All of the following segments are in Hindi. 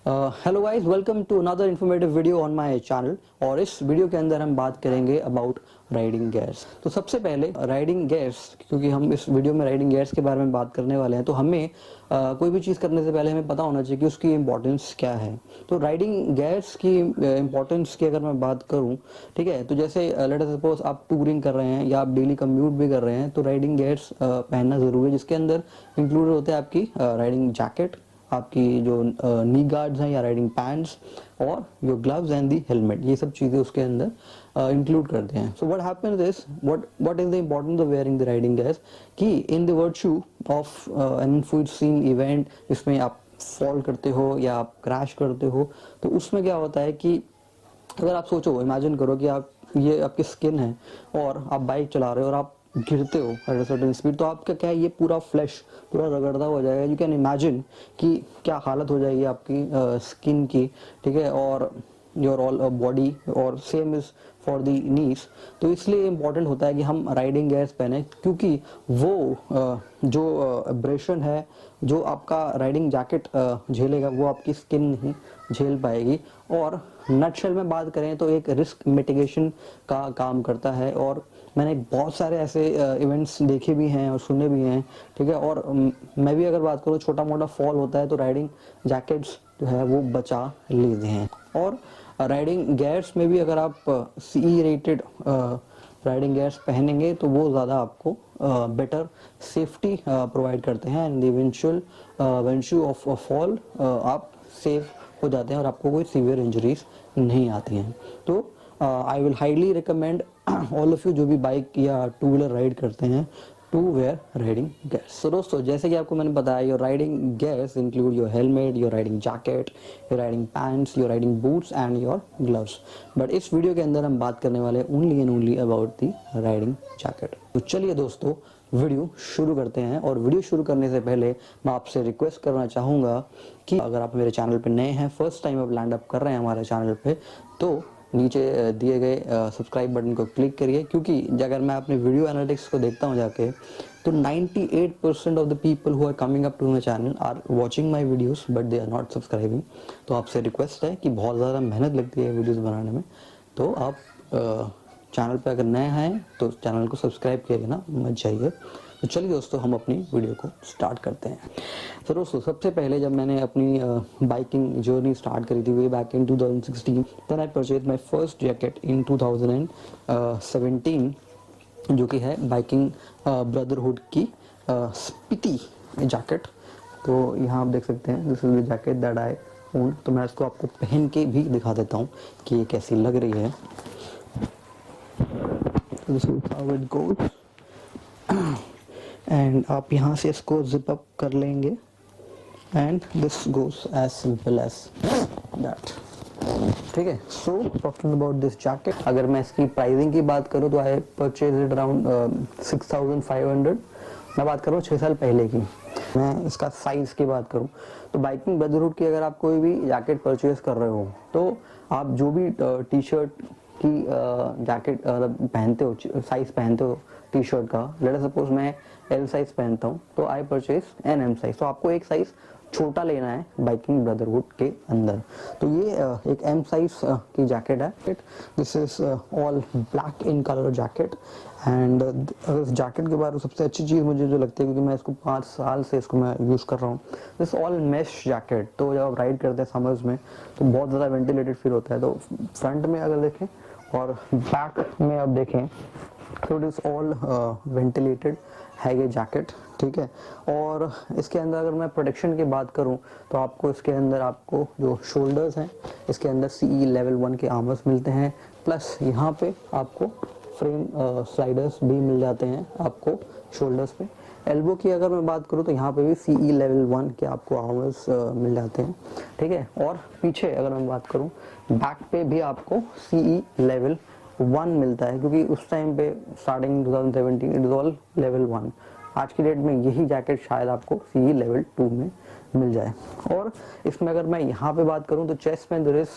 Hello guys, welcome to another informative video on my channel. और इस वीडियो के अंदर हम बात करेंगे अबाउट राइडिंग गियर्स। तो सबसे पहले राइडिंग गियर्स, क्योंकि हम इस वीडियो में राइडिंग गियर्स के बारे में बात करने वाले हैं, तो हमें कोई भी चीज़ करने से पहले हमें पता होना चाहिए कि उसकी इम्पोर्टेंस क्या है। तो राइडिंग गियर्स की इम्पोर्टेंस की अगर मैं बात करूँ, ठीक है, तो जैसे लेट अस सपोज आप टूरिंग कर रहे हैं या आप डेली कम्यूट भी कर रहे हैं, तो राइडिंग गियर्स पहनना ज़रूरी है, जिसके अंदर इंक्लूडेड होते हैं आपकी राइडिंग जैकेट, आपकी जो नी गार्ड्स हैं या राइडिंग पैंट्स, और your gloves and the helmet. ये सब चीज़ें उसके अंदर इंक्लूड करते हैं। So what happens is what is the importance of wearing the riding gears, कि in the virtue of an food seen event, जिसमें आप फॉल करते हो या आप क्रैश करते हो, तो उसमें क्या होता है कि अगर आप सोचो, इमेजिन करो कि आप, ये आपकी स्किन है और आप बाइक चला रहे हो और आप गिरते हो एट सर्टेन स्पीड, तो आपका क्या है, ये पूरा फ्लैश पूरा रगड़ता हो जाएगा। यू कैन इमेजिन कि क्या हालत हो जाएगी आपकी स्किन की, ठीक है, और योर ऑल बॉडी, और सेम इज फॉर दी नीज। तो इसलिए इम्पोर्टेंट होता है कि हम राइडिंग गियर्स पहने, क्योंकि वो जो एब्रेशन है, जो आपका राइडिंग जैकेट झेलेगा, वो आपकी स्किन नहीं झेल पाएगी। और नटशेल में बात करें तो एक रिस्क मिटिगेशन का काम करता है। और मैंने बहुत सारे ऐसे इवेंट्स देखे भी हैं और सुने भी हैं, ठीक है। और मैं भी अगर बात करूँ, छोटा मोटा फॉल होता है तो राइडिंग जैकेट्स जो है वो बचा लेते हैं। और राइडिंग गियर्स में भी अगर आप CE रेटेड राइडिंग गियर्स पहनेंगे तो वो ज़्यादा आपको बेटर सेफ्टी प्रोवाइड करते हैं। एंड इवेंचुअल वेंचू ऑफ फॉल आप सेफ हो जाते हैं और आपको कोई सीवियर इंजरीज नहीं आती हैं। तो आई will highly recommend all of you जो भी बाइक या टू व्हीलर राइड करते हैं, टू वेयर राइडिंग गियर्स। तो दोस्तों, जैसे कि आपको मैंने बताया, your riding gears include your helmet, your riding jacket, your riding pants, your riding boots and your gloves. But इस वीडियो के अंदर हम बात करने वाले only and only about the riding jacket. तो चलिए दोस्तों, वीडियो शुरू करते हैं। और वीडियो शुरू करने से पहले मैं आपसे रिक्वेस्ट करना चाहूँगा कि अगर आप मेरे चैनल पे नए हैं, फर्स्ट टाइम आप लैंड अप कर रहे हैं हमारे चैनल पे, तो नीचे दिए गए सब्सक्राइब बटन को क्लिक करिए। क्योंकि अगर मैं अपने वीडियो एनालिटिक्स को देखता हूँ जाके, तो 98% of the people who are coming up to my channel are watching my videos but they are not subscribing. तो आपसे रिक्वेस्ट है कि बहुत ज़्यादा मेहनत लगती है वीडियोस बनाने में, तो आप चैनल पे अगर नए हैं तो चैनल को सब्सक्राइब किए बिना मत जाइए। तो चलिए दोस्तों, हम अपनी वीडियो को स्टार्ट करते हैं। तो दोस्तों, सबसे पहले जब मैंने अपनी बाइकिंग जर्नी स्टार्ट करी थी way back in 2016, then I purchase my first jacket in 2017, जो कि है बाइकिंग ब्रदरहुड की स्पीति जैकेट। तो यहाँ आप देख सकते हैं, this is the jacket that I own. तो मैं इसको आपको पहन के भी दिखा देता हूँ कि ये कैसी लग रही है। This is how it goes. And आप यहाँ से इसको जिप अप कर लेंगे and this goes as simple as that, ठीक है। So talking about this jacket, अगर मैं इसकी प्राइसिंग की बात करूँ तो आई परचेज इट अराउंड 6500। मैं बात करूँ 6 साल पहले की। मैं इसका साइज की बात करूँ तो बाइकिंग ब्रदरहुड की अगर आप कोई भी जैकेट परचेज कर रहे हो, तो आप जो भी टी शर्ट की जैकेट पहनते हो, साइज पहनते हो टी शर्ट का, लेट अस सपोज मैं L साइज पहनता हूँ, तो I purchase an M size. तो आपको एक साइज छोटा लेना है बाइकिंग ब्रदरहुड के अंदर। तो ये एक M साइज की जैकेट है। This is all black in colour jacket. And इस जैकेट के बारे में सबसे अच्छी चीज़ मुझे जो लगती है, क्योंकि मैं इसको 5 साल से इसको मैं यूज़ कर रहा हूँ, दिस ऑल मेश जैकेट। तो जब आप राइड करते हैं समर्स में, तो बहुत ज़्यादा वेंटिलेटेड फील होता है। तो फ्रंट में अगर देखें और बैक में आप देखें, तो इट इज़ ऑल वेंटिलेटेड है ये जैकेट, ठीक है। और इसके अंदर अगर मैं प्रोटेक्शन की बात करूं, तो आपको इसके अंदर आपको जो शोल्डर्स हैं, इसके अंदर CE लेवल 1 के आर्मर्स मिलते हैं, प्लस यहाँ पे आपको फ्रेम स्लाइडर्स भी मिल जाते हैं आपको शोल्डर्स पे। एल्बो की अगर मैं बात करूँ तो यहाँ पे भी CE लेवल 1 के आपको आर्मर्स मिल जाते हैं, ठीक है। और पीछे अगर मैं बात करूँ, बैक पे भी आपको CE लेवल 1 मिलता है, क्योंकि उस टाइम पे starting 2017 it is all level 1। आज की डेट में यही जैकेट शायद आपको CE लेवल 2 में मिल जाए। और इसमें अगर मैं यहाँ पे बात करूँ तो चेस्ट में there is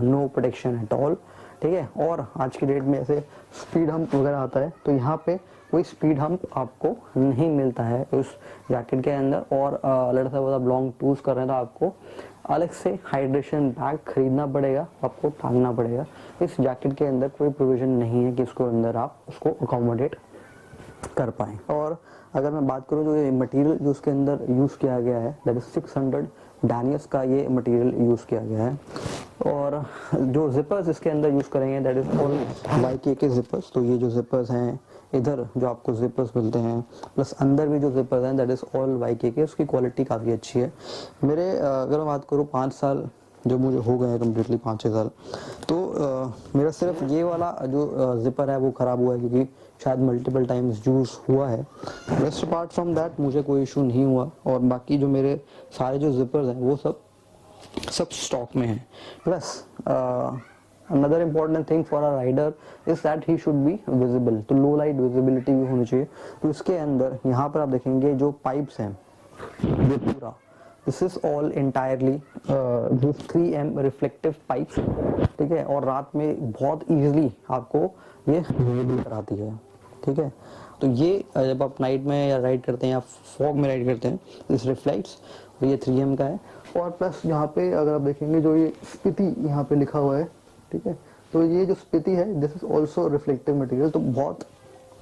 no protection at all, ठीक है। और आज की डेट में ऐसे स्पीड हम्प वगैरह आता है, तो यहाँ पे कोई स्पीड हम्प आपको नहीं मिलता है उस जैकेट के अंदर। और लेट्स से आप लॉन्ग टूर्स कर रहे हैं तो आपको अलग से हाइड्रेशन बैग खरीदना पड़ेगा, आपको टांगना पड़ेगा। इस जैकेट के अंदर कोई प्रोविजन नहीं है कि इसको अंदर आप उसको अकोमोडेट कर पाएँ। और अगर मैं बात करूँ जो ये मटेरियल जो उसके अंदर यूज़ किया गया है दैट इज 600 डानियस का ये मटेरियल यूज़ किया गया है। और जो जिपर्स इसके अंदर यूज़ करेंगे दैट इज ऑल YK के जिपर्स। तो ये जो जिपर्स हैं इधर जो आपको जिपर्स मिलते हैं प्लस अंदर भी जो जिपर्स हैं दैट इज ऑल YK के, उसकी क्वालिटी काफ़ी अच्छी है। मेरे अगर मैं बात करूँ 5 साल जो मुझे हो गए हैं कम्प्लीटली 5-6 साल, तो मेरा सिर्फ ये वाला जो जिपर है वो ख़राब हुआ है क्योंकि शायद मल्टीपल टाइम्स यूज़ हुआ है। रेस्ट अपार्ट फ्रॉम दैट मुझे कोई इशू नहीं हुआ और बाकी जो मेरे सारे जो जिपर्स हैं वो सब स्टॉक में है। Plus another important thing for a rider is that he should be visible, तो लो लाइट विजिबिलिटी भी होनी चाहिए। तो इसके अंदर यहाँ पर आप देखेंगे जो पाइप्स हैं ये पूरा this is all entirely this 3M reflective pipes, ठीक है। और रात में बहुत इजीली आपको ये विजिबल कराती है, ठीक है। तो ये जब आप नाइट में या राइड करते हैं या फॉग में राइड करते हैं दिस रिफ्लेक्ट्स, ये 3M का है। और प्लस यहाँ पे अगर आप देखेंगे जो ये स्पीति यहाँ पे लिखा हुआ है, ठीक है, तो ये जो स्पीति है this is also reflective material, तो बहुत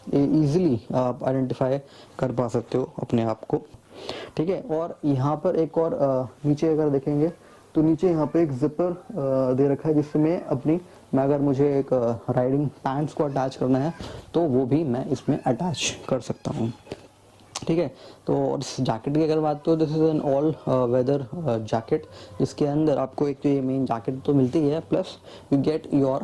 इजीली आप आइडेंटिफाई कर पा सकते हो अपने आप को, ठीक है। और यहाँ पर एक और नीचे अगर देखेंगे तो नीचे यहाँ पे एक जिपर दे रखा है जिसमें अपनी मैं अगर मुझे एक राइडिंग पैंट्स को अटैच करना है तो वो भी मैं इसमें अटैच कर सकता हूँ, ठीक है। तो इस जैकेट की अगर बात तो this is an all weather jacket जिसके अंदर आपको एक तो ये मेन जैकेट तो मिलती है plus you get your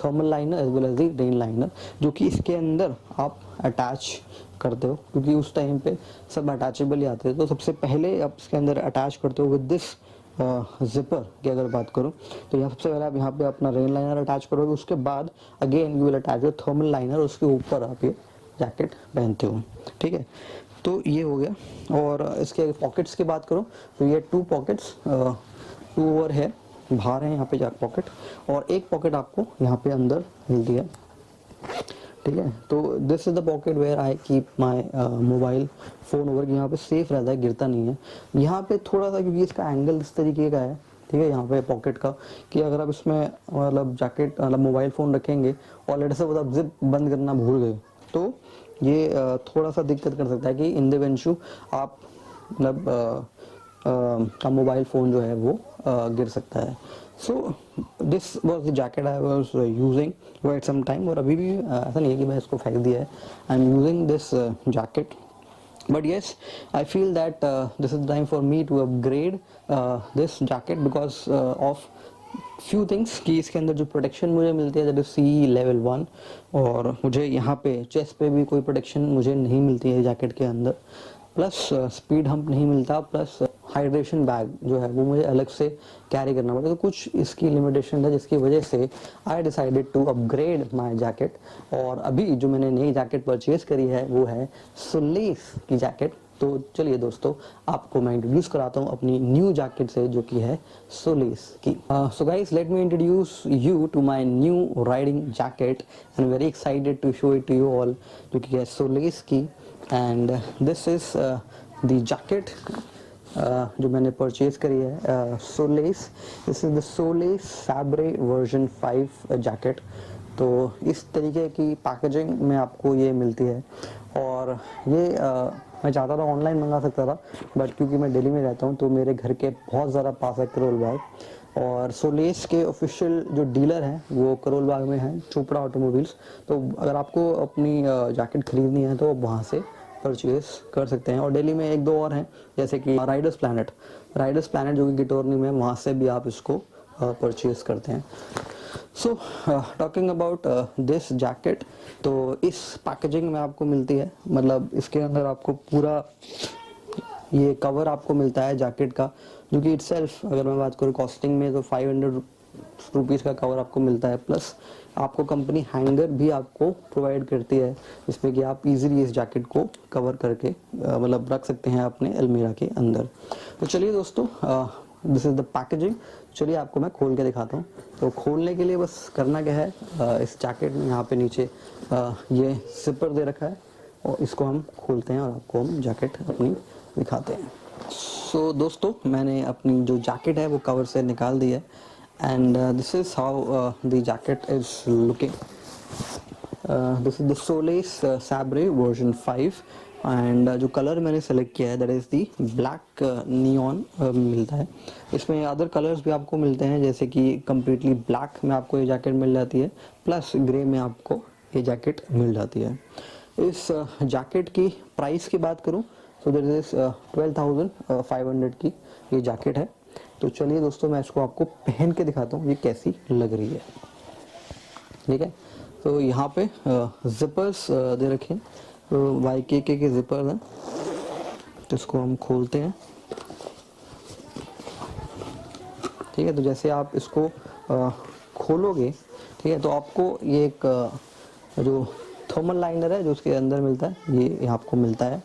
thermal liner as well as the rain liner जो कि इसके अंदर आप अटैच करते हो क्योंकि उस टाइम पे सब अटैचेबल ही आते हैं। तो सबसे पहले आप इसके अंदर अटैच करते हो विद दिस जिपर की अगर बात करूं तो यहाँ सबसे पहले आप यहाँ पे अपना रेन लाइनर अटैच करोगे, उसके बाद again you will attach your thermal liner, उसके ऊपर आप ये जैकेट पहनते हो, ठीक है। तो ये हो गया। और इसके पॉकेट्स की बात करूं तो ये 2 पॉकेट्स 2 ओवर है, बाहर है यहाँ पे जैक पॉकेट और एक पॉकेट आपको यहाँ पे अंदर मिलती है, ठीक है। तो this is the pocket where I keep my mobile phone over, यहाँ पे सेफ रहता है, गिरता नहीं है। यहाँ पे थोड़ा सा क्योंकि इसका एंगल इस तरीके का है, ठीक है, यहाँ पे पॉकेट का कि अगर आप इसमें मतलब जैकेट मतलब मोबाइल फ़ोन रखेंगे और लेट से आप जिप बंद करना भूल गए तो ये थोड़ा सा दिक्कत कर सकता है कि इन द इवेंचू आप मतलब का मोबाइल फ़ोन जो है वो गिर सकता है। So this was the jacket I was using for at some time, और अभी भी ऐसा नहीं है कि मैं इसको फेंक दिया है, I am using this jacket. But yes, I feel that this is the time for me to upgrade this jacket because of few things कि इसके अंदर जो प्रोटेक्शन मुझे मिलती है दैट इज CE लेवल 1 और मुझे यहाँ पे चेस्ट पे भी कोई प्रोटेक्शन मुझे नहीं मिलती है जैकेट के अंदर, प्लस स्पीड हम्प नहीं मिलता, प्लस हाइड्रेशन बैग जो है वो मुझे अलग से कैरी करना पड़ता है। तो कुछ इसकी लिमिटेशन है जिसकी वजह से I decided to upgrade my jacket. और अभी जो मैंने नई जैकेट परचेज करी है वो है सोलेस की जैकेट। तो चलिए दोस्तों आपको मैं इंट्रोड्यूस कराता हूँ अपनी न्यू जैकेट से जो कि है सोलेस की। So guys let me introduce you to my new riding jacket and very excited to show it to you all, जो कि है सोलेस की। And this is the jacket जो मैंने परचेज करी है Solace. This is the Solace Sabre version 5 jacket. तो इस तरीके की पैकेजिंग में आपको ये मिलती है और ये मैं चाहता था ऑनलाइन मंगा सकता था बट क्योंकि मैं दिल्ली में रहता हूँ तो मेरे घर के बहुत ज़्यादा पास है करोल बाग, और सोलेस के ऑफिशियल जो डीलर हैं वो करोल बाग में हैं, चोपड़ा ऑटोमोबाइल्स। तो अगर आपको अपनी जैकेट खरीदनी है तो वहाँ से परचेज कर सकते हैं। और दिल्ली में 1-2 और हैं जैसे कि राइडर्स प्लैनेट जो कि गिटोरनी में, वहाँ से भी आप इसको परचेज करते हैं। सो टॉकिंग अबाउट दिस जैकेट, तो इस पैकेजिंग में आपको मिलती है, मतलब इसके अंदर आपको पूरा ये कवर आपको मिलता है जैकेट का, जो कि इटसेल्फ अगर मैं बात करूँ कॉस्टिंग में तो 500 रुपीज़ का कवर आपको मिलता है। प्लस आपको कंपनी हैंगर भी आपको प्रोवाइड करती है जिसमें कि आप इजीली इस जैकेट को कवर करके मतलब रख सकते हैं अपने अलमीरा के अंदर। तो चलिए दोस्तों दिस इज द पैकेजिंग। चलिए आपको मैं खोल के दिखाता हूँ। तो खोलने के लिए बस करना क्या है, इस जैकेट में यहाँ पे नीचे ये जिपर दे रखा है और इसको हम खोलते हैं और आपको हम जैकेट अपनी दिखाते हैं। सो दोस्तों, मैंने अपनी जो जैकेट है वो कवर से निकाल दी है and this is how the jacket is looking. This is the Solace Sabre version 5 and जो कलर मैंने सेलेक्ट किया है that is the black neon मिलता है। इसमें अदर कलर्स भी आपको मिलते हैं, जैसे कि कम्प्लीटली ब्लैक में आपको ये जैकेट मिल जाती है, प्लस ग्रे में आपको ये जैकेट मिल जाती है। इस जैकेट की प्राइस की बात करूं तो दैट इज 12,500 की ये जैकेट है। तो चलिए दोस्तों, मैं इसको आपको पहन के दिखाता हूँ ये कैसी लग रही है। ठीक है, तो यहाँ पे जिपर्स दे रखे हैं, तो YKK के जिपर्स हैं। तो इसको हम खोलते हैं। ठीक है, तो जैसे आप इसको खोलोगे, ठीक है, तो आपको ये एक जो थर्मल लाइनर है जो उसके अंदर मिलता है, ये आपको मिलता है।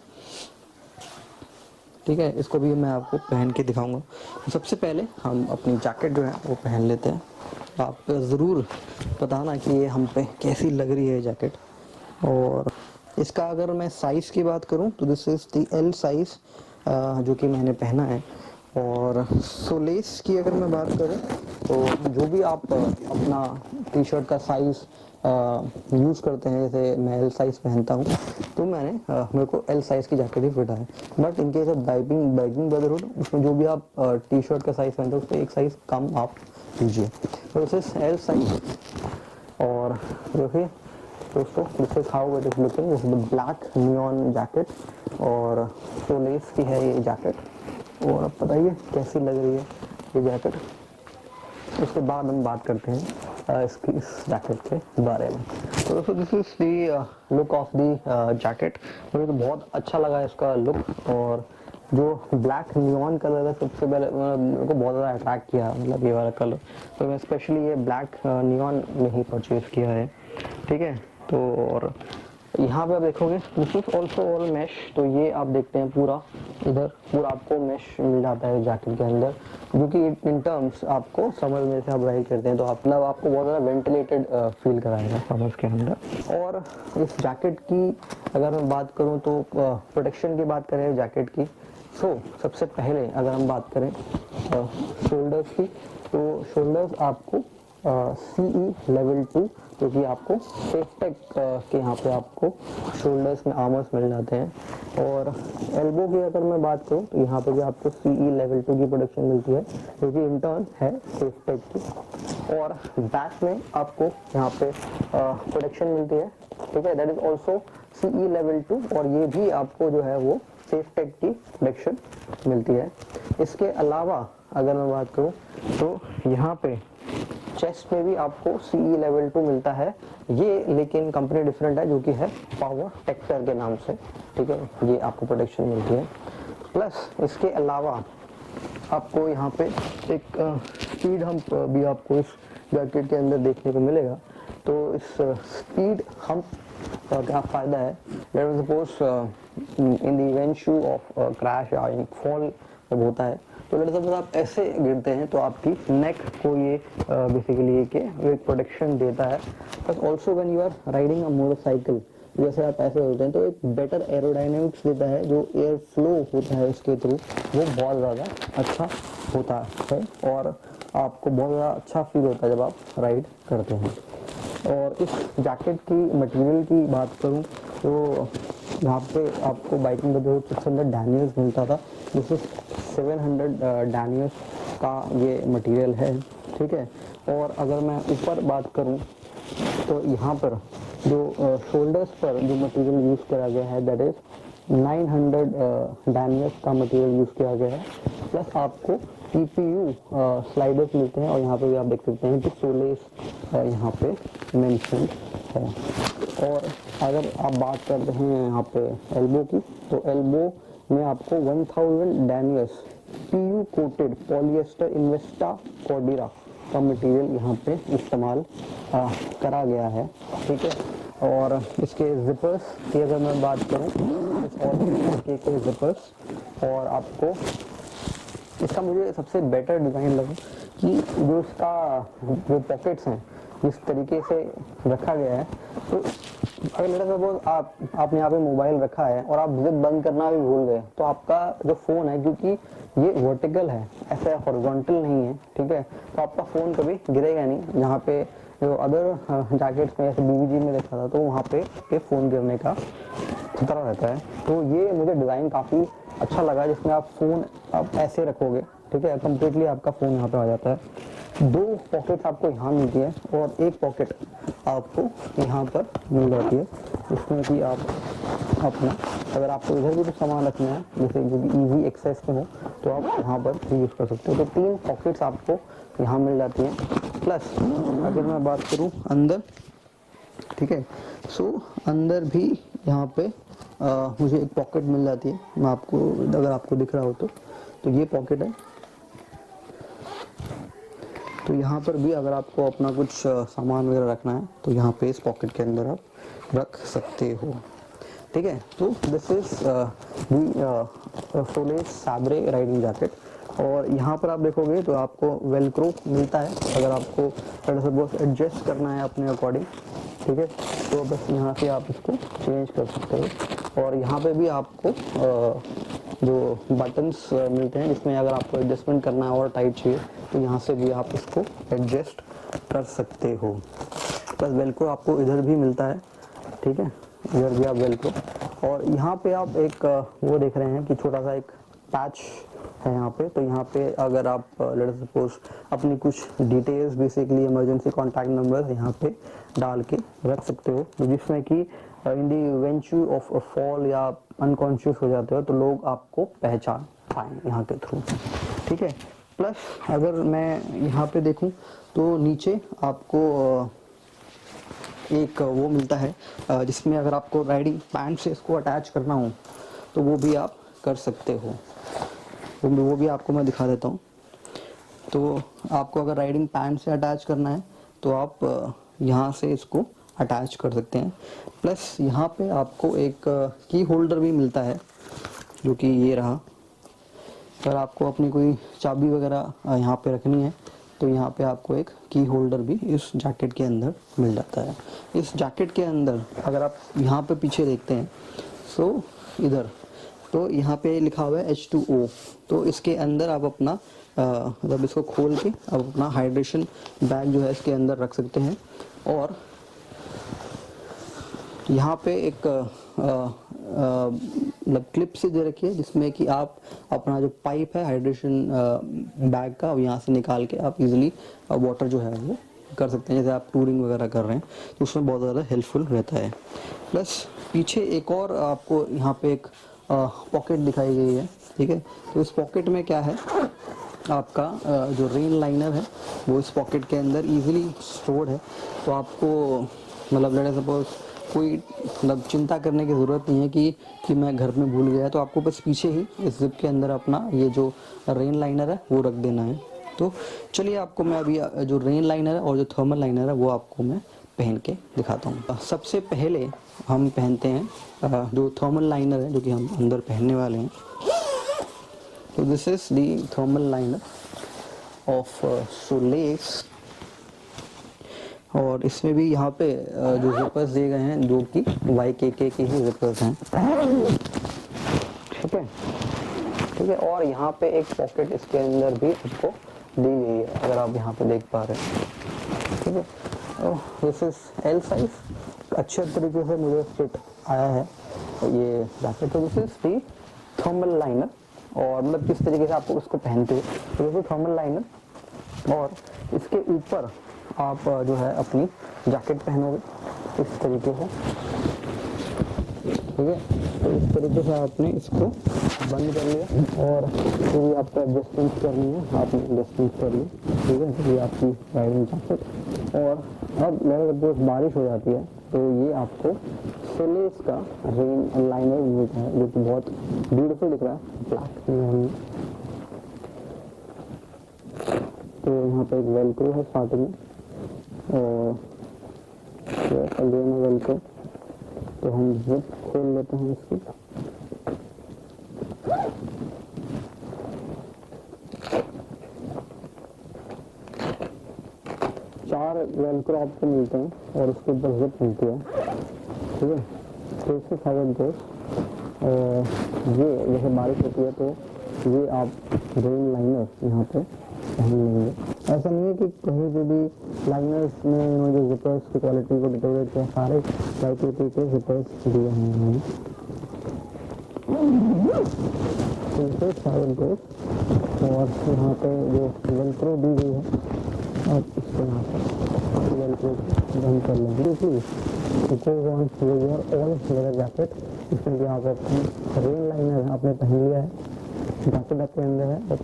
ठीक है, इसको भी मैं आपको पहन के दिखाऊंगा। तो सबसे पहले हम अपनी जैकेट जो है वो पहन लेते हैं। आप ज़रूर बताना कि ये हम पे कैसी लग रही है जैकेट। और इसका अगर मैं साइज़ की बात करूं तो this is the L size जो कि मैंने पहना है। और सोलेस की अगर मैं बात करूं तो जो भी आप अपना टी शर्ट का साइज़ यूज़ करते हैं, जैसे मैं L साइज़ पहनता हूँ तो मेरे को L साइज़ की जैकेट ही फिट है। But in case of biking brotherhood, उसमें जो भी आप टी शर्ट का साइज़ पहनते हो उस पर एक साइज़ कम आप लीजिए। तो दिस इज L साइज़। और देखिए दोस्तों, this is how it is looking. This is the black neon jacket और सोलेस की है ये जैकेट। और अब बताइए कैसी लग रही है ये जैकेट। उसके बाद हम बात करते हैं इस जैकेट के बारे में। तो दोस्तों, this is the look of the jacket. मुझे तो बहुत अच्छा लगा इसका लुक। और जो ब्लैक नियॉन कलर है, सबसे पहले मेरे को बहुत ज़्यादा अट्रैक्ट किया, मतलब ये वाला कलर। तो मैं स्पेशली ये ब्लैक नियॉन में ही परचेज किया है। ठीक है, तो और यहाँ पे आप देखोगे this is also all mesh. तो ये आप देखते हैं पूरा इधर पूरा आपको मैश मिल जाता है जैकेट के अंदर, जो कि इन टर्म्स आपको समर में से आप राइड करते हैं तो मतलब आपको बहुत ज़्यादा वेंटिलेटेड फील कराएगा समर्स के अंदर। और इस जैकेट की अगर मैं बात करूँ तो प्रोटेक्शन की बात करें जैकेट की, तो सबसे पहले अगर हम बात करें शोल्डर्स की, तो शोल्डर्स आपको CE लेवल 2, क्योंकि आपको सेफटेक के यहाँ पे आपको शोल्डर्स में आर्मर्स मिल जाते हैं। और एल्बो की अगर मैं बात करूँ तो यहाँ पे भी आपको CE लेवल 2 की प्रोटेक्शन मिलती है, जो कि इंटर्न है सेफटेक की। और बैक में आपको यहाँ पे प्रोटेक्शन मिलती है। ठीक है, that is also CE level 2, और ये भी आपको जो है वो सेफटेक की प्रोटेक्शन मिलती है। इसके अलावा अगर मैं बात करूँ तो यहाँ पे चेस्ट में भी आपको CE लेवल 2 मिलता है। ये लेकिन कंपनी डिफरेंट है, जो कि है पावर टेक्टर के नाम से। ठीक है, ये आपको प्रोटेक्शन मिलती है। प्लस इसके अलावा आपको यहाँ पे एक स्पीड हम्प भी आपको इस जैकेट के अंदर देखने को मिलेगा। तो इस स्पीड हम्प का क्या फ़ायदा है, let us suppose in the event of crash या फॉल जब होता है, तो लेट सपोज आप ऐसे गिरते हैं तो आपकी नेक को ये बेसिकली एक प्रोटेक्शन देता है। बस also when you are riding a motorcycle, जैसे आप ऐसे होते हैं तो एक बेटर एरोडायनेमिक्स देता है। जो एयर फ्लो होता है इसके थ्रू वो बहुत ज़्यादा अच्छा होता है और आपको बहुत ज़्यादा अच्छा फील होता है जब आप राइड करते हैं। और इस जैकेट की मटेरियल की बात करूं तो यहाँ पे आपको बाइकिंग में 600 डैनियल्स मिलता था, दिस इज 700 डैनियल्स का ये मटेरियल है। ठीक है, और अगर मैं ऊपर बात करूं तो यहाँ पर जो शोल्डर्स पर जो मटेरियल यूज़ करा गया है दैट इज 900 डैनियल्स का मटेरियल यूज़ किया गया है। प्लस आपको TPU स्लाइडर्स मिलते हैं, और यहाँ पे भी आप देख सकते हैं कि सोलेस यहाँ पे मेंशन है। और अगर आप बात करते हैं यहाँ पे एल्बो की, तो एल्बो में आपको 1000 डैनियल्स PU कोटेड पॉलिएस्टर इन्वेस्टा कॉर्डिरा का मटेरियल यहाँ पे इस्तेमाल करा गया है। ठीक है, और इसके जिपर्स की अगर मैं बात करूँ के जिपर्स, और आपको इसका मुझे सबसे बेटर डिज़ाइन लगा कि जो इसका जो पॉकेट्स हैं जिस तरीके से रखा गया है, तो अगर लेट्स सपोज आपने यहाँ पे मोबाइल रखा है और आप जिप बंद करना भी भूल गए, तो आपका जो फोन है, क्योंकि ये वर्टिकल है, ऐसा हॉरिजॉन्टल नहीं है, ठीक है, तो आपका फोन कभी गिरेगा नहीं। यहाँ पे जो अदर जैकेट्स में जैसे बीबीजी में देखा था, तो वहाँ पे फोन गिरने का खतरा रहता है। तो ये मुझे डिज़ाइन काफ़ी अच्छा लगा, जिसमें आप फोन आप ऐसे रखोगे, ठीक है, कंप्लीटली आपका फोन यहाँ पे आ जाता है। 2 पॉकेट्स आपको यहाँ मिलती है और एक पॉकेट आपको यहाँ पर मिल जाती है, जिसमें कि आप अपना, अगर आपको इधर भी कुछ सामान रखना है, जैसे जो कि ईजी एक्सेस में हो, तो आप यहाँ पर यूज़ कर सकते हो। तो 3 पॉकेट्स आपको यहाँ मिल जाती हैं। प्लस अगर मैं बात करूँ अंदर, ठीक है, सो अंदर भी यहाँ पे मुझे एक पॉकेट मिल जाती है। मैं आपको, अगर आपको दिख रहा हो तो ये पॉकेट है। तो यहाँ पर भी अगर आपको अपना कुछ सामान वगैरह रखना है, तो यहाँ पे इस पॉकेट के अंदर आप रख सकते हो, ठीक है। तो this is Solace Sabre riding jacket. और यहाँ पर आप देखोगे तो आपको वेलक्रो मिलता है, अगर आपको सपोज एडजस्ट करना है अपने अकॉर्डिंग, ठीक है, तो बस यहाँ से आप इसको चेंज कर सकते हो। और यहाँ पे भी आपको जो बटन्स मिलते हैं, जिसमें अगर आपको एडजस्टमेंट करना है और टाइट चाहिए, तो यहाँ से भी आप इसको एडजस्ट कर सकते हो। प्लस वेलक्रो आपको इधर भी मिलता है, ठीक है, इधर भी आप वेलक्रो। और यहाँ पे आप एक वो देख रहे हैं कि छोटा सा एक पैच है यहाँ पे। तो यहाँ पे अगर आप लेट्स सपोज अपनी कुछ details, basically emergency contact number यहाँ पे डाल के रख सकते हो, जिसमें कि इन दी इवेंचुअल ऑफ अ फॉल या अनकॉन्शियस हो जाते हो, तो लोग आपको पहचान पाएं यहाँ के थ्रू, ठीक है। प्लस अगर मैं यहाँ पे देखूँ तो नीचे आपको एक वो मिलता है, जिसमें अगर आपको राइडिंग पैंट से इसको अटैच करना हो, तो वो भी आप कर सकते हो। वो भी आपको मैं दिखा देता हूँ। तो आपको अगर राइडिंग पैंट से अटैच करना है, तो आप यहाँ से इसको अटैच कर सकते हैं। प्लस यहाँ पे आपको एक की होल्डर भी मिलता है, जो कि ये रहा। अगर आपको अपनी कोई चाबी वगैरह यहाँ पे रखनी है, तो यहाँ पे आपको एक की होल्डर भी इस जैकेट के अंदर मिल जाता है। इस जैकेट के अंदर अगर आप यहाँ पे पीछे देखते हैं, सो इधर तो यहाँ पे लिखा हुआ है H2O। तो इसके अंदर आप अपना मतलब इसको खोल के आप अपना हाइड्रेशन बैग जो है इसके अंदर रख सकते हैं। और यहाँ पे एक मतलब क्लिप से दे रखी है, जिसमें कि आप अपना जो पाइप है हाइड्रेशन बैग का, यहाँ से निकाल के आप इजीली वाटर जो है वो कर सकते हैं। जैसे आप टूरिंग वगैरह कर रहे हैं, तो उसमें बहुत ज़्यादा हेल्पफुल रहता है। प्लस पीछे एक और आपको यहाँ पे एक पॉकेट दिखाई गई है, ठीक है। तो इस पॉकेट में क्या है, आपका जो रेन लाइनर है वो इस पॉकेट के अंदर इजीली स्टोर्ड है। तो आपको मतलब लेट्स सपोज कोई मतलब चिंता करने की ज़रूरत नहीं है कि मैं घर में भूल गया, तो आपको बस पीछे ही इस जिप के अंदर अपना ये जो रेन लाइनर है वो रख देना है। तो चलिए आपको मैं अभी जो रेन लाइनर है और जो थर्मल लाइनर है वो आपको मैं पहन के दिखाता हूँ। सबसे पहले हम पहनते हैं जो थर्मल लाइनर है, जो कि हम अंदर पहनने वाले हैं। तो this is the thermal liner of solace. और इसमें भी यहाँ पे जो जिपर्स दिए गए हैं, जो कि YKK के ही जिपर्स हैं, ठीक है, ठीक है। और यहाँ पे एक पॉकेट इसके अंदर भी आपको दी गई है, अगर आप यहाँ पे देख पा रहे हैं, ठीक है। दिस इज L साइज, अच्छे तरीके से मुझे फिट आया है ये जैकेट। तो this is the thermal liner. और मतलब किस तरीके से आपको उसको पहनते हो, तो दिस इज थर्मल लाइनर। और इसके ऊपर आप जो है अपनी जैकेट पहनोगे इस तरीके से, ठीक है। तो इस तरीके से आपने इसको बंद कर लिया, और जो भी आपको एडजस्टमेंट करनी है आपने एडजस्टमेंट कर ली, ठीक है। तो ये आपकी राइडिंग जैकेट। और अब जब बारिश हो जाती है, तो ये आपको सोलेस का रेन लाइनर मिलता है, जो कि बहुत ब्यूटीफुल दिख रहा है ब्लैक में। तो यहाँ पे एक वेलक्रो है स्टार्टिंग में, और अगेन वेलक्रो। तो हम जिप खोल लेते हैं इसकी। चार वेलक्रो आपको मिलते हैं और उसके ऊपर जिप मिलती है, ठीक है। तो इससे फायदा दोस्त ये जैसे बारिश होती है तो ये आप रेन लाइनर यहाँ पे पहन लेंगे। ऐसा नहीं है कि कहीं पे भी लाइनर्स में जो जिपर्स की क्वालिटी को डिटोरेट किया, सारे क्वालिटी के जिपर्स दिए हैं। तो सारे दोस्त और यहाँ पे जो वेलक्रो दी गई है और इसको यहाँ पर वेलक्रो बंद कर लेंगे। प्लीज ऑल लेदर जैकेट, इसमें भी आप रेन लाइनर आपने पहन लिया है, जैकेट आपके अंदर है और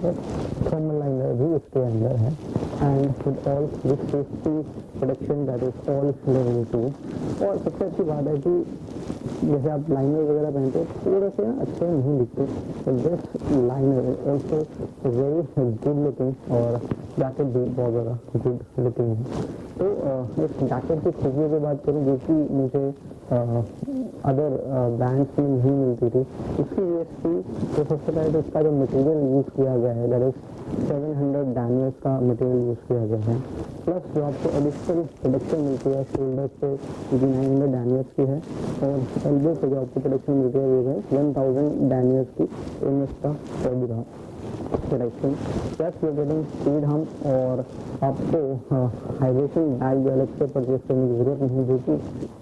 थर्मल लाइनर भी इसके अंदर है and with all with safety protection that is all level 2। और सबसे अच्छी बात है कि जैसे आप लाइनर वगैरह पहनते हो थोड़े से अच्छे नहीं दिखते, तो this liner also very good looking और जैकेट भी बहुत ज़्यादा गुड लुकिंग है। तो इस जैकेट की खूबियों की बात करूँ जो कि मुझे अदर ब्रांड्स में नहीं मिलती थी, इसकी यूएसपी तो सबसे पहले तो इसका जो मटेरियल यूज़ किया गया है दैट इज 700 डैनियल्स का मटेरियल यूज़ किया गया है, प्लस जो आपको एडिशनल प्रोडक्शन मिलती है शोल्डर पे जो 900 डैनियल्स की है और एल्बो पे जो आपको प्रोडक्शन मिलती है वो है 1000 डैनियल्स की इन इसका प्रोडक्शन। प्लस ये गेटिंग स्पीड हम और आपको हाइड्रेशन बैग भी अलग से परचेज करने की जरूरत नहीं, जो कि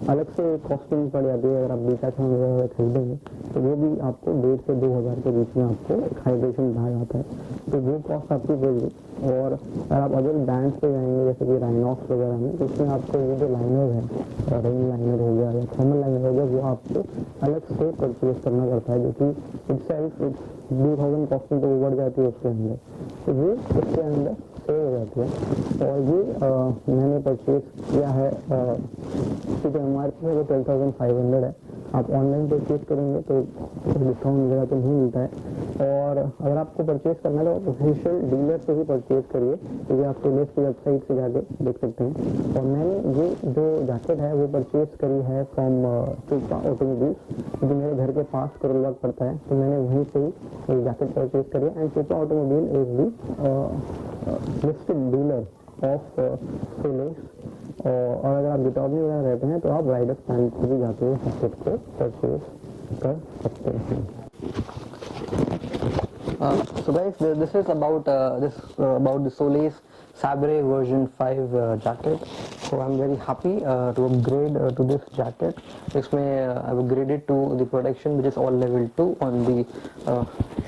अलग से कॉस्टिंग पड़ जाती है। अगर आप बीकाथलॉन वगैरह खरीदेंगे तो वो भी आपको 1,500 से 2,000 के बीच में आपको एक हाइड्रेशन बैग आता है, तो वो कॉस्ट आपकी पड़ेगी। और अगर आप अदर ब्रांड्स पे जाएंगे जैसे कि राइनॉक्स वगैरह में, तो उसमें आपको ये जो लाइनर है, रेन लाइनर हो गया या थर्मल लाइनर हो गया, वो आपको अलग से परचेज करना पड़ता है, जो कि इटसेल्फ 2000 कॉस्टिंग तो बढ़ जाती है उसके अंदर, तो ये उसके अंदर सेव हो जाती है। और ये मैंने परचेज किया है क्योंकि MRP है वो 12,500 है, आप ऑनलाइन परचेज करेंगे तो डिस्काउंट वगैरह तो नहीं मिलता है। और अगर आपको परचेज करना है तो ऑफिशियल डीलर से ही परचेज करिए, क्योंकि आप टेलर्स की वेबसाइट से जाके देख सकते हैं। और मैंने ये जो जैकेट है वो परचेज करी है फ्रॉम चोपड़ा ऑटोमोबाइल, जो मेरे घर के पास करोलबाग पड़ता है, तो मैंने वहीं से ही एक जैकेट परचेज करी है। And Chopra automobile is the listed dealer of solace. और अगर आप डिटॉर्नी वगैरह रहते हैं तो आप राइडर्स पैंट से भी जाके जैकेट को परचेज कर सकते हैं। So guys, this is about the Soleis Sabre version 5 jacket. So I'm very happy to upgrade to this jacket. इसमें I've upgraded to the protection which is all level 2 on the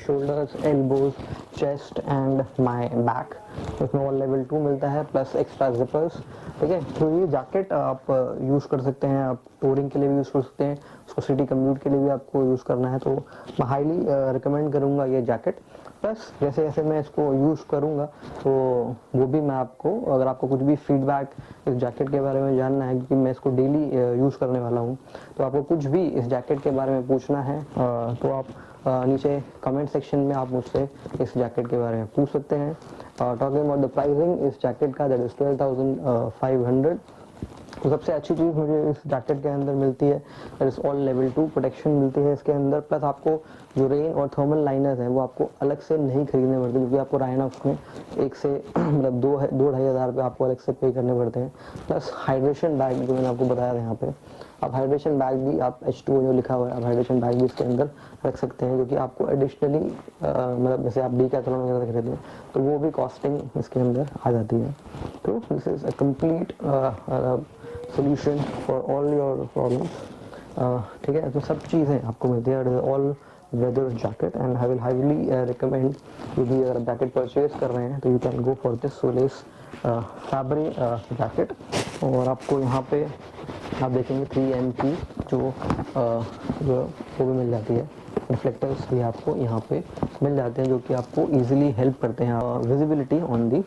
shoulders, elbows, chest and my back. इसमें all level 2 मिलता है प्लस एक्स्ट्रा जिपर्स। ठीक है, तो ये जैकेट आप यूज़ कर सकते हैं, आप टूरिंग के लिए भी यूज़ कर सकते हैं, उसको सिटी कम्यूट के लिए भी आपको यूज़ करना है, तो मैं हाईली रिकमेंड करूँगा ये जैकेट। प्लस जैसे जैसे मैं इसको यूज़ करूँगा तो वो भी मैं आपको, अगर आपको कुछ भी फीडबैक इस जैकेट के बारे में जानना है, क्योंकि मैं इसको डेली यूज़ करने वाला हूँ, तो आपको कुछ भी इस जैकेट के बारे में पूछना है तो आप नीचे कमेंट सेक्शन में आप मुझसे इस जैकेट के बारे में पूछ सकते हैं। टॉकिंग अबाउट द प्राइसिंग इस जैकेट का दैट इज 12,500। तो सबसे अच्छी चीज़ मुझे इस जैकेट के अंदर मिलती है that is all level 2 protection मिलती है इसके अंदर, प्लस आपको जो रेन और थर्मल लाइनर्स हैं वो आपको अलग से नहीं खरीदने पड़ते, क्योंकि आपको राइनॉक्स में 1 से मतलब 2-2.5 हज़ार रुपये आपको अलग से पे करने पड़ते हैं। प्लस हाइड्रेशन बैग जो मैंने आपको बताया था यहाँ पे, आप हाइड्रेशन बैग भी आप H2O जो लिखा हुआ है आप हाइड्रेशन बैग भी इसके अंदर रख सकते हैं, जो कि आपको एडिशनली मतलब जैसे आप डीकैथलॉन वगैरह खरीदते हैं तो वो भी कॉस्टिंग इसके अंदर आ जाती है। तो this is a complete solution for all your problems. ठीक है, तो सब चीज़ें आपको मिलती है all weather jacket and I will highly recommend, क्योंकि अगर जैकेट परचेज कर रहे हैं तो you can go for this Solace Sabre jacket. और आपको यहाँ पे आप देखेंगे 3M की जो वो भी मिल जाती है, रिफ्लेक्टर्स भी आपको यहाँ पे मिल जाते हैं, जो कि आपको इजीली हेल्प करते हैं विजिबिलिटी ऑन दी।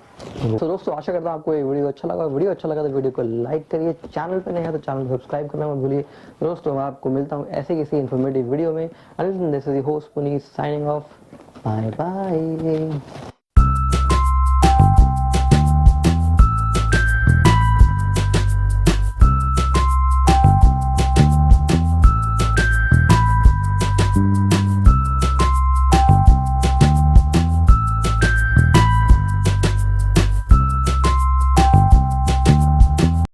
तो दोस्तों आशा करता हूँ आपको ये वीडियो अच्छा लगा। वीडियो अच्छा लगा तो वीडियो को लाइक करिए, चैनल पे नहीं है तो चैनल को सब्सक्राइब करना मत भूलिए। दोस्तों मैं आपको मिलता हूँ ऐसे किसी इन्फॉर्मेटिव वीडियो में। This is host Puneet signing off, bye bye.